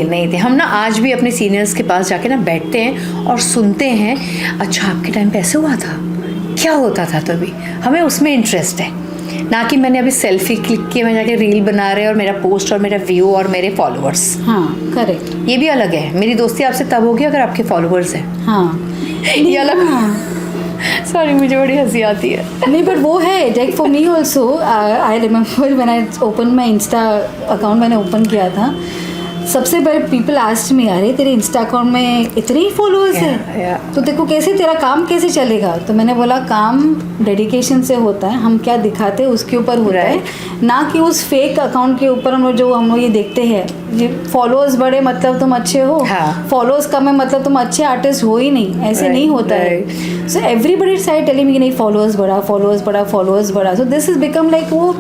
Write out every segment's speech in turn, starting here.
नहीं थे हम ना। आज भी अपने सीनियर्स के पास जाके ना बैठते हैं और सुनते हैं, अच्छा आपके टाइम पे ऐसे हुआ था, क्या होता था तभी। हमें उसमें इंटरेस्ट है, ना कि मैंने अभी सेल्फी क्लिक किए मैं जाके रील बना रहे और मेरा पोस्ट और मेरा व्यू और मेरे फॉलोअर्स। हाँ करेक्ट, ये भी अलग है। मेरी दोस्ती आपसे तब होगी अगर आपके फॉलोअर्स हैं। हाँ ये अलग। सॉरी मुझे बड़ी हंसी आती है। नहीं बट वो है, like for me also I remember when I open my Insta account, मैंने ओपन किया था, सबसे पहले पीपल आस्क्ड मी, अरे तेरे इंस्टा अकाउंट में इतने ही फॉलोअर्स हैं, तो देखो कैसे तेरा काम कैसे चलेगा। तो मैंने बोला काम डेडिकेशन से होता है, हम क्या दिखाते हैं उसके ऊपर होता है, ना कि उस फेक अकाउंट के ऊपर हम लोग ये देखते हैं ये फॉलोअर्स बढ़े मतलब तुम अच्छे हो, फॉलोअर्स कम है मतलब तुम अच्छे आर्टिस्ट हो ही नहीं, ऐसे नहीं होता है। So everybody side telling me नहीं फॉलोअर्स बढ़ा, फॉलोअर्स बढ़ा, फॉलोअर्स बढ़ा। So this is become like वो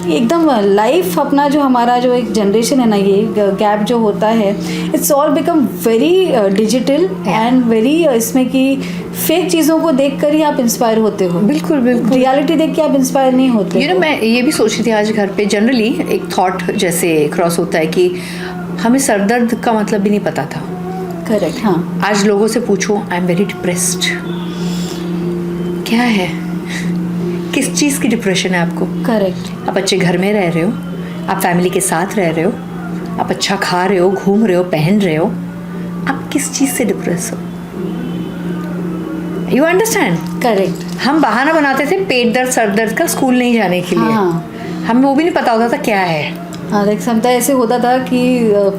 एकदम लाइफ अपना जो हमारा जो एक जनरेशन है ना, ये गैप जो होता है, it's all become very digital and very इसमें कि फेक चीज़ों को देख कर ही आप इंस्पायर होते हो। बिल्कुल बिल्कुल, रियलिटी देख के आप इंस्पायर नहीं होते। यू नो मैं ये भी सोच रही थी आज घर पे, जनरली एक थॉट जैसे क्रॉस होता है कि हमें सरदर्द का मतलब भी नहीं पता था। करेक्ट, हाँ। आज लोगों से पूछो आई एम वेरी डिप्रेस्ड, क्या है, किस चीज़ की डिप्रेशन है आपको? करेक्ट। आप अच्छे घर में रह रहे हो, आप फैमिली के साथ रह रहे हो, आप अच्छा खा रहे हो, घूम रहे हो, पहन रहे हो, आप किस चीज़ से डिप्रेस हो? You understand? करेक्ट। हम बहाना बनाते थे पेट दर्द सर दर्द का स्कूल नहीं जाने के लिए। हमें वो भी नहीं पता होता था क्या है। हाँ, लाइक समटाइम ऐसे होता था कि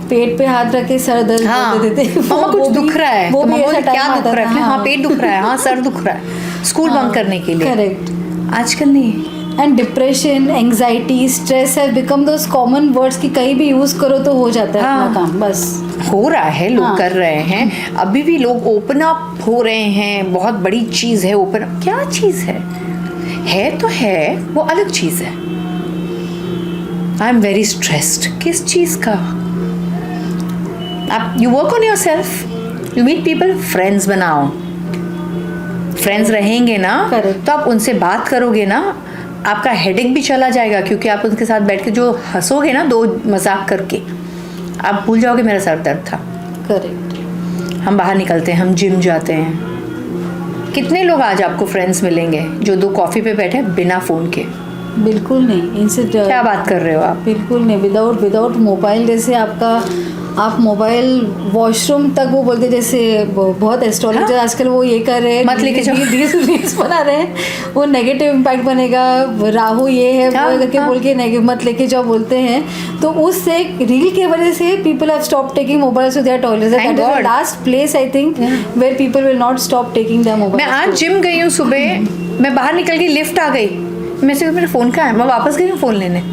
पेट पे हाथ रख के सर दर्द होते थे। मम्मा कुछ दुख रहा है, तो मम्मा क्या दुख रहा है? हाँ पेट दुख रहा है, हाँ सर दुख रहा है, स्कूल बंक करने के लिए। करेक्ट। आजकल नहीं। And depression, anxiety, stress have become those common words कि कहीं भी यूज करो तो हो जाता है अपना काम, बस हो रहा है, लोग कर रहे हैं, अभी भी लोग ओपन अप हो रहे हैं। बहुत बड़ी चीज़ है ओपन अप। क्या चीज़ है तो है, वो अलग चीज़ है। आई एम वेरी स्ट्रेस्ड, किस चीज़ का? आप you work on your self, you meet people, friends बनाओ, फ्रेंड्स रहेंगे ना तो आप उनसे बात करोगे ना, आपका हेडेक भी चला जाएगा, क्योंकि आप उनके साथ बैठ के जो हंसोगे ना दो मजाक करके, आप भूल जाओगे मेरा सर दर्द था। करेक्ट। हम बाहर निकलते हैं, हम जिम जाते हैं। कितने लोग आज आपको फ्रेंड्स मिलेंगे जो 2 कॉफ़ी पे बैठे बिना फ़ोन के? बिल्कुल नहीं। इनसे क्या बात कर रहे हो आप? बिल्कुल नहीं। विदाउट मोबाइल, जैसे आप मोबाइल वॉशरूम तक, वो बोलते जैसे बहुत एस्ट्रोलॉजर आजकल वो ये कर रहे हैं, मत लेके जाओ, रील्स बना रहे हैं, वो नेगेटिव इम्पैक्ट बनेगा, राहु ये है वो करके बोल के मत लेके जाओ बोलते हैं। तो उससे रील की वजह से people have stop taking mobile to their toilets. That is the last place I think where people will not stop taking their mobile. मैं आज जिम गई हूँ सुबह, मैं बाहर निकल के लिफ्ट आ गई, मैं से मेरा फ़ोन कहाँ है, मैं वापस गई हूँ फ़ोन लेने।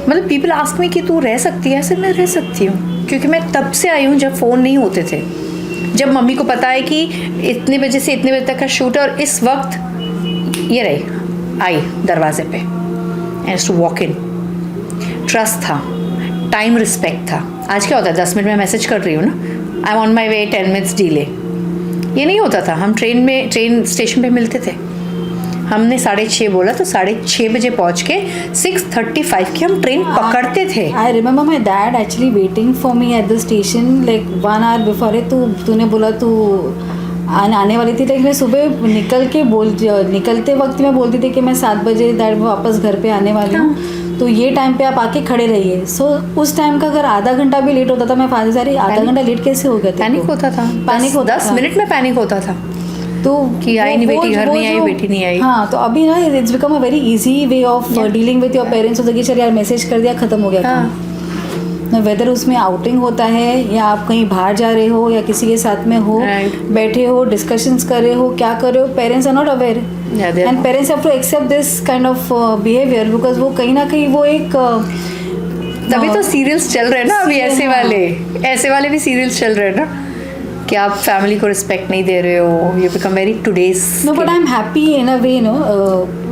मतलब पीपल आस्क मी कि तू रह सकती है ऐसे? मैं रह सकती हूँ, क्योंकि मैं तब से आई हूँ जब फ़ोन नहीं होते थे, जब मम्मी को पता है कि इतने बजे से इतने बजे तक का शूट है और इस वक्त ये रही आई दरवाजे पे, and to walk in. Trust था, टाइम रिस्पेक्ट था। आज क्या होता है, 10 मिनट में मैसेज कर रही हूँ ना, I am on my way, 10 minutes delay. ये नहीं होता था। हम ट्रेन स्टेशन पे मिलते थे, हमने 6:30 बोला तो 6:30 बजे पहुंच के 6:35 की हम ट्रेन पकड़ते थे। I remember my dad actually waiting for me at the station like 1 hour before. तूने बोला तू आने वाली थी, लेकिन मैं सुबह निकलते वक्त मैं बोलती थी कि मैं 7 बजे डैड वापस घर पे आने वाली हूँ, तो ये टाइम पे आप आके खड़े रहिए। सो उस टाइम का अगर आधा घंटा भी लेट होता था, मैं फादर सारी आधा घंटा लेट कैसे हो गया? पैनिक होता था, पैनिक 10 मिनट में पैनिक होता था तो कि आई नहीं बेटी, घर नहीं आई, बेटी नहीं आई। हाँ, तो अभी ना it's become a very easy way of dealing with your parents. होता है कि चल यार मैसेज कर दिया, खत्म हो गया। वेदर उसमें आउटिंग होता है या आप कहीं बाहर जा रहे हो या किसी के साथ में हो, बैठे हो, डिस्कशंस कर रहे हो, क्या कर रहे हो, parents are not aware and parents have to accept this kind of behaviour, because वो कहीं ना कहीं वो एक तभी तो सीरियल्स चल रहे हैं ना अभी, ऐसे वाले भी सीरियल्स चल रहे हैं ना कि आप फैमिली को रिस्पेक्ट नहीं दे रहे हो। You become very today's. No but I am happy in a way, no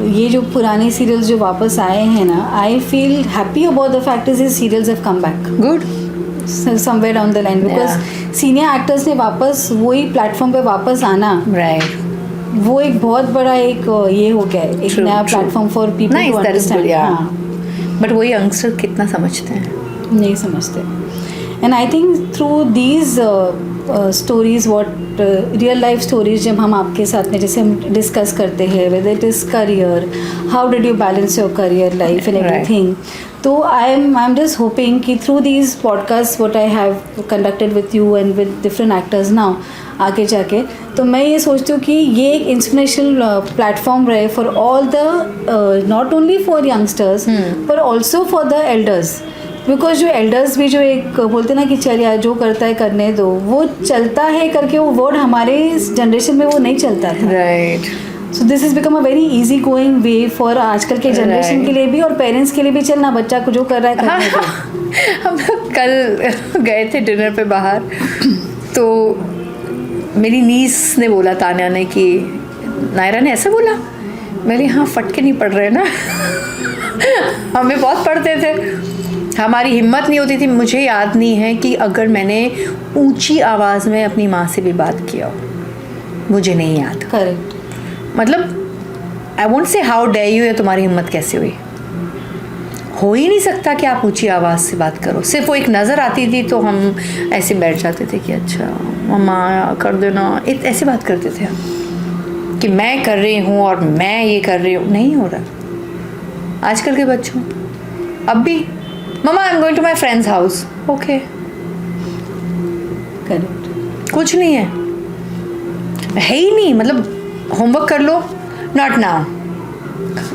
ये जो पुराने सीरियल्स जो वापस आए हैं ना, I feel happy about the fact is serials have come back good somewhere down the line, because senior actors ने वापस वही प्लेटफॉर्म पे वापस आना, राइट, वो एक बहुत बड़ा एक ये हो गया है, एक नया platform for people to understand. But वही यंगस्टर कितना समझते हैं? नहीं समझते। And I think through these stories, what real life stories जब हम आपके साथ में जैसे हम डिस्कस करते हैं, whether it is career, how did you balance your career life and everything. तो I'm just hoping कि through these podcasts what I have conducted with you and with different actors now, आगे जाके तो मैं ये सोचती हूँ कि ये एक इंस्पिरेशनल प्लेटफॉर्म रहे for all the not only for youngsters पर also for the elders. Because जो एल्डर्स भी जो एक बोलते ना कि चल यार जो करता है करने दो, वो चलता है करके वो वर्ड हमारे जनरेशन में वो नहीं चलता था. Right. So this is become a very easy going way for आजकल के जनरेशन के लिए भी और पेरेंट्स के लिए भी. चलना बच्चा को जो कर रहा है करने दो. हम लोग कल गए थे डिनर पे बाहर, तो मेरी नीस ने बोला, तान्या ने, कि नायरा ने ऐसा बोला. मेरे हाँ फटके नहीं पड़ रहे ना. हमें बहुत पड़ते थे, हमारी हिम्मत नहीं होती थी. मुझे याद नहीं है कि अगर मैंने ऊंची आवाज़ में अपनी माँ से भी बात किया हो, मुझे नहीं याद. करेक्ट. मतलब I won't say how day you, या तुम्हारी हिम्मत कैसे हुई. हो ही नहीं सकता कि आप ऊंची आवाज़ से बात करो. सिर्फ वो एक नज़र आती थी तो हम ऐसे बैठ जाते थे कि अच्छा मम्मा कर देना. ऐसे बात करते थे हम कि मैं कर रही हूँ और मैं ये कर रही हूँ. नहीं हो रहा आजकल के बच्चों. अब भी mamma I am going to my friends house. Okay. Correct. कुछ नहीं है ही नहीं. मतलब होमवर्क कर लो, नॉट नाउ.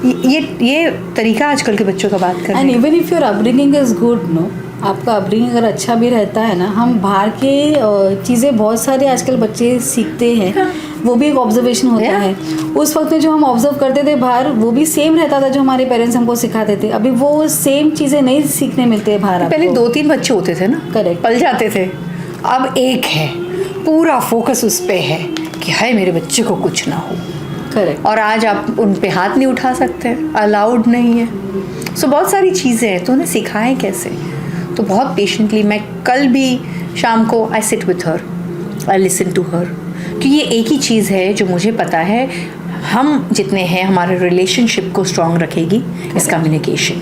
ये तरीका आजकल के बच्चों का बात करने. And even if your upbringing is good, no, आपका अपब्रिंगिंग अगर अच्छा भी रहता है ना, हम बाहर के चीज़ें बहुत सारे आजकल बच्चे सीखते हैं. वो भी एक ऑब्जर्वेशन होता है. उस वक्त में जो हम ऑब्जर्व करते थे बाहर, वो भी सेम रहता था जो हमारे पेरेंट्स हमको सिखाते थे. अभी वो सेम चीज़ें नहीं सीखने मिलते हैं बाहर. पहले 2-3 बच्चे होते थे ना, करेक्ट, पल जाते थे. अब एक है, पूरा फोकस उस पर है कि हाय मेरे बच्चे को कुछ ना हो. करेक्ट. और आज आप उन पे हाथ नहीं उठा सकते, अलाउड नहीं है. सो बहुत सारी चीज़ें हैं, तो उन्हें सिखाएं कैसे. तो बहुत पेशेंटली मैं कल भी शाम को I sit with her, I listen to her. कि ये एक ही चीज़ है जो मुझे पता है हम जितने हैं हमारे रिलेशनशिप को स्ट्रॉन्ग रखेगी, इस कम्युनिकेशन.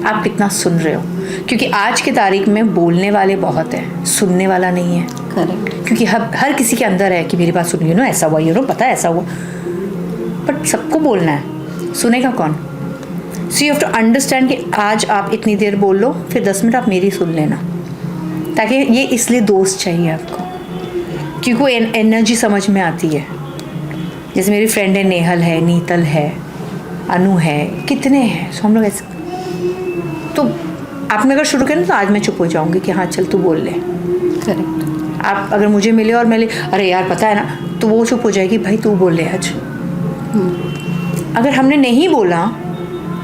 आप कितना सुन रहे हो, क्योंकि आज की तारीख में बोलने वाले बहुत हैं, सुनने वाला नहीं है. करेक्ट. क्योंकि हर किसी के अंदर है कि मेरी बात सुनिए ना, ऐसा हुआ, पता है ऐसा हुआ. बट सबको बोलना है, सुनेगा कौन. So you have to understand कि आज आप इतनी देर बोल लो, फिर 10 मिनट आप मेरी सुन लेना. ताकि ये इसलिए दोस्त चाहिए आपको, क्योंकि वो एनर्जी समझ में आती है. जैसे मेरी फ्रेंड है, नेहल है, नीतल है, अनु है, कितने हैं. सो हम लोग ऐसे, तो आपने अगर शुरू करें तो आज मैं चुप हो जाऊँगी कि हाँ चल तू बोल ले. करेक्ट. आप अगर मुझे मिले और मैं अरे यार पता है ना, तो वो चुप हो जाएगी, भाई तू बोल ले आज. अगर हमने नहीं बोला,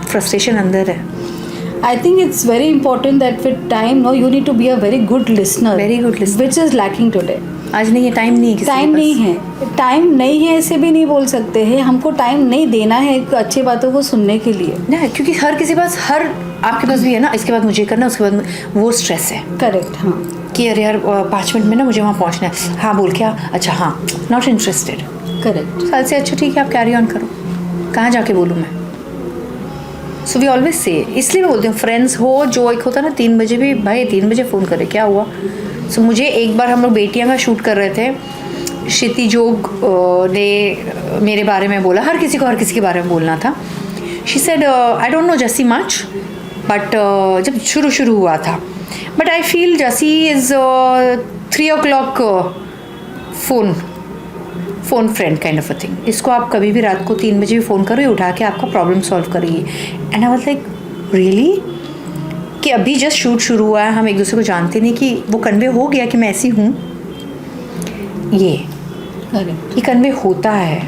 फ्रस्ट्रेशन अंदर है. I think it's very important that with time, no, you need to be a very good listener. Very good listener. Which is lacking today. आज नहीं है, टाइम नहीं है. टाइम नहीं है, टाइम नहीं है ऐसे भी नहीं बोल सकते हैं. हमको टाइम नहीं देना है अच्छी बातों को सुनने के लिए ना, क्योंकि हर किसी पास, हर आपके पास भी है ना, इसके बाद मुझे करना, उसके बाद वो स्ट्रेस है. करेक्ट. हाँ, कि अरे यार 5 मिनट में ना मुझे वहाँ पहुँचना है. हाँ बोल क्या, अच्छा हाँ, नॉट इंटरेस्टेड. करेक्ट. साल से अच्छा ठीक है आप कैरी ऑन करो, कहाँ जाके बोलूँ मैं. सो वी ऑलवेज से, इसलिए मैं बोलती हूँ फ्रेंड्स हो, जो एक होता है ना 3 बजे भी, भाई 3 बजे फ़ोन करे क्या हुआ. सो मुझे एक बार हम लोग बेटियाँ का शूट कर रहे थे, क्षिति जोग ने मेरे बारे में बोला, हर किसी को हर किसी के बारे में बोलना था. She said I don't know जसी मच, बट जब शुरू हुआ था, बट आई फील जसी is 3 o'clock phone friend kind of a thing. इसको आप कभी भी रात को 3 बजे भी फ़ोन करो, ये उठा के आपका प्रॉब्लम सॉल्व करेगी. And I was like really, कि अभी जस्ट शूट शुरू हुआ है, हम एक दूसरे को जानते नहीं, कि वो कन्वे हो गया कि मैं ऐसी हूँ. ये कन्वे होता है,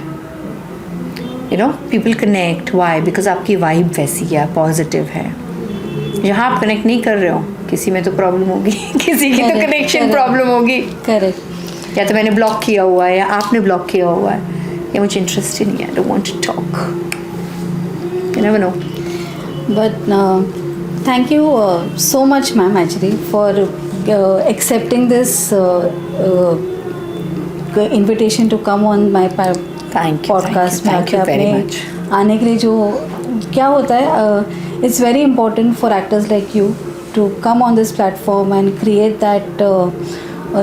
you know, people connect. Why? Because आपकी वाइब वैसी है, पॉजिटिव है. जहाँ आप कनेक्ट नहीं कर रहे हो, किसी में तो प्रॉब्लम होगी, किसी की तो कनेक्शन प्रॉब्लम होगी. करेक्ट. या तो मैंने ब्लॉक किया हुआ है, या आपने ब्लॉक किया हुआ है, या मुझे इंटरेस्ट ही नहीं है. I don't want to talk. You never know. But thank you so much, ma'am, actually, for accepting this invitation to come on my podcast. Thank you very much. आने के लिए जो क्या होता है, it's very important for actors like you to come on this platform and create that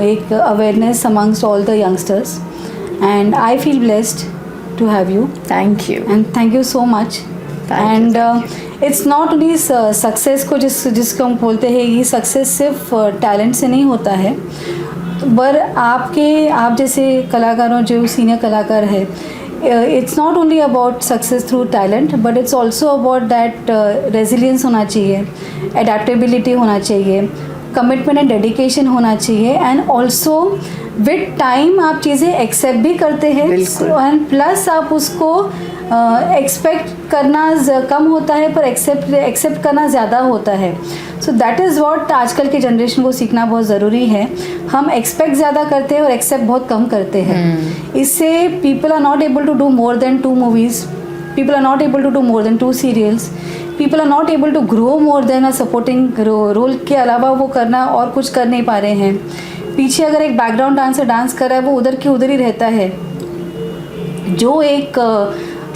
एक awareness amongst all the youngsters. And I feel blessed to have you. Thank you. And thank you so much. Thank you. It's not only success को जिसको हम बोलते हैं, ये success सिर्फ talent से नहीं होता है, पर आप जैसे कलाकारों जो सीनियर कलाकार है, it's not only about success through talent, but it's also about that resilience होना चाहिए, एडेप्टेबिलिटी होना चाहिए, कमिटमेंट एंड डेडिकेशन होना चाहिए, एंड ऑल्सो विद टाइम आप चीज़ें एक्सेप्ट भी करते हैं, एंड प्लस आप उसको एक्सपेक्ट करना कम होता है पर एक्सेप्ट करना ज़्यादा होता है. सो दैट इज़ वॉट आजकल के जनरेशन को सीखना बहुत ज़रूरी है. हम एक्सपेक्ट ज़्यादा करते हैं और एक्सेप्ट बहुत कम करते हैं. इससे people are not able to do more than 2 movies, people are not able to do more than 2 serials, people are not able to grow more than a supporting role के अलावा वो करना और कुछ कर नहीं पा रहे हैं. पीछे अगर एक बैकग्राउंड डांसर डांस कर रहा है वो उधर के उधर ही रहता है. जो एक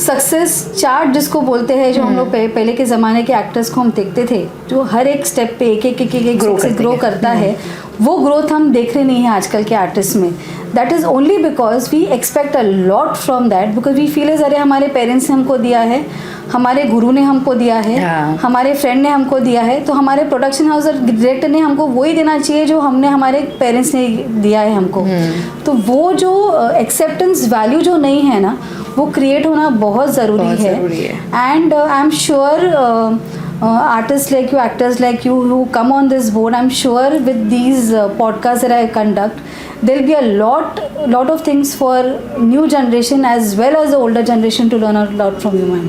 सक्सेस चार्ट जिसको बोलते हैं, जो हम लोग पहले के ज़माने के एक्टर्स को हम देखते थे, जो हर एक स्टेप पे एक ग्रो करता है, वो ग्रोथ हम देख रहे नहीं हैं आजकल के आर्टिस्ट में. That is only because we expect a lot from that, because we feel is अरे हमारे पेरेंट्स ने हमको दिया है, हमारे गुरु ने हमको दिया है, हमारे फ्रेंड ने हमको दिया है, तो हमारे प्रोडक्शन हाउस और डायरेक्टर ने हमको वही देना चाहिए जो हमने हमारे पेरेंट्स ने दिया है हमको. तो वो जो एक्सेप्टेंस वैल्यू जो नहीं है ना, वो क्रिएट होना बहुत ज़रूरी है. And I am sure artists like you, actors like you who come on this board, I'm sure with these podcasts that I conduct, there'll be a lot of things for new generation as well as the older generation to learn a lot from you, ma'am.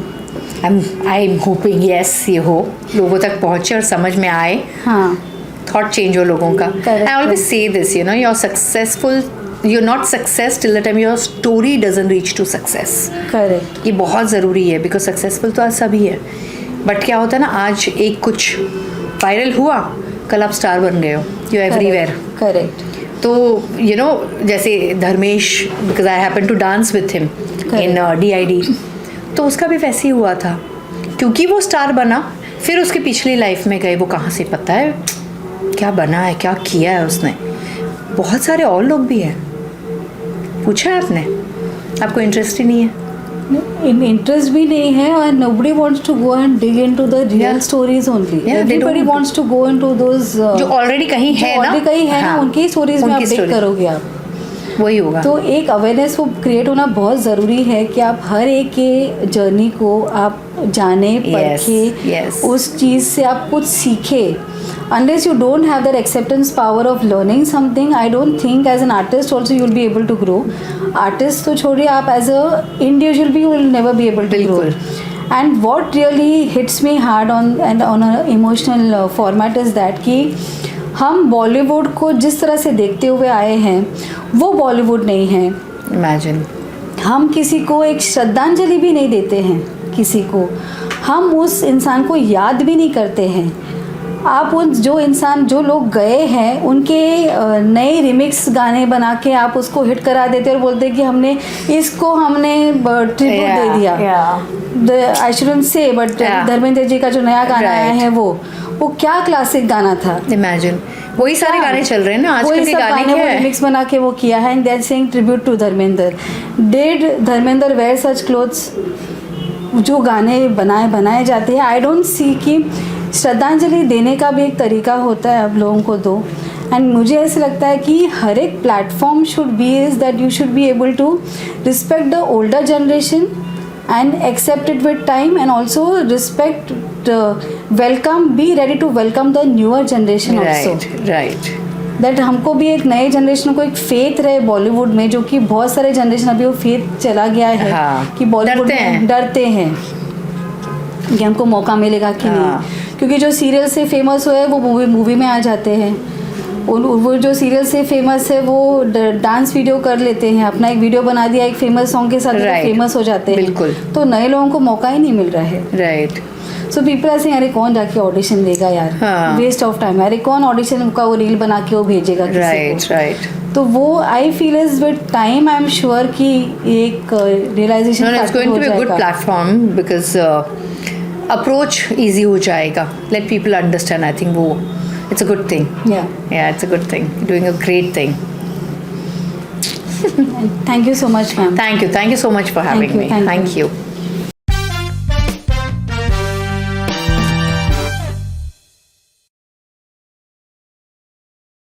I'm hoping, yes, ये हो, लोगों तक पहुँचे और समझ में आए. हाँ. Thought change हो लोगों का. I always say this, you know, you're successful. You're not success till the time your story doesn't reach to success. Correct. ये बहुत ज़रूरी है, because successful तो आज सभी है. बट क्या होता है ना, आज एक कुछ वायरल हुआ, कल आप स्टार बन गए हो, यू एवरीवेयर. करेक्ट. तो यू नो जैसे Dharmesh, because I happen to dance with him in DID, तो उसका भी वैसे ही हुआ था, क्योंकि वो स्टार बना. फिर उसकी पिछली लाइफ में गए, वो कहाँ से पता है क्या बना है, क्या किया है उसने. बहुत सारे और लोग भी हैं. पूछा है आपने? आपको इंटरेस्ट ही नहीं है. इंटरेस्ट भी नहीं है, और nobody wants to go and dig into the real stories only. Everybody wants to go into those जो ऑलरेडी कहीं है ना, उनकी स्टोरीज में आप dig करोगे आप, वही होगा. तो एक अवेयरनेस वो क्रिएट होना बहुत ज़रूरी है कि आप हर एक के जर्नी को आप जाने, परखे, उस चीज़ से आप कुछ सीखे. Unless you don't have that acceptance power of learning something, I don't think as an artist also you'll be able to grow. Artist तो छोड़िए, आप as a individual भी will never be able to grow. And what really hits me hard on a emotional format is that कि हम बॉलीवुड को जिस तरह से देखते हुए आए हैं, वो बॉलीवुड नहीं है. Imagine. हम किसी को एक श्रद्धांजलि भी नहीं देते हैं, किसी को हम उस इंसान को याद भी नहीं करते हैं. आप उन जो लोग गए हैं, उनके नए रिमिक्स गाने बना के आप उसको हिट करा देते और बोलते कि हमने ट्रिब्यूट दे दिया. आई शुडंट से, बट धर्मेंद्र जी का जो नया गाना आया है वो क्या क्लासिक गाना था. इमेजिन, वही सारे गाने चल रहे हैं ना आजकल के गाने, वो रिमिक्स बना के वो किया है, and they are saying tribute to Dharmendra. Did Dharmendra wear such clothes? जो गाने बनाए जाते हैं, आई डोंट सी कि श्रद्धांजलि देने का भी एक तरीका होता है, आप लोगों को दो. एंड मुझे ऐसा लगता है कि हर एक platform should be is that you should be able to respect the older generation and accept it with time, and also respect, welcome, be ready to welcome the newer generation also. Right. That हमको भी एक नए generation को एक faith रहे बॉलीवुड में, जो कि बहुत सारे जनरेशन अभी वो फेथ चला गया है. कि बॉलीवुड में डरते हैं कि हमको मौका मिलेगा कि नहीं, क्योंकि जो सीरियल से फेमस हुए वो मूवी में आ जाते हैं. वो जो सीरियल से फेमस है वो डांस वीडियो कर लेते हैं, अपना एक वीडियो बना दिया एक फेमस सॉन्ग के साथ, फेमस हो जाते हैं. बिल्कुल. तो नए लोगों को मौका ही नहीं मिल रहा है. राइट. सो पीपल ऐसे, अरे कौन जाके ऑडिशन देगा यार, वेस्ट ऑफ टाइम. अरे कौन ऑडिशन का वो रील बना के वो भेजेगा किसी को. राइट. तो वो I feel is with time, I am sure कि एक realization it's going to be a good platform, because approach easy हो जाएगा. Let people understand. I think वो It's a good thing. Yeah. Yeah, it's a good thing. You're doing a great thing. And thank you so much, ma'am. Thank you so much for having you, me. thank you. Thank you.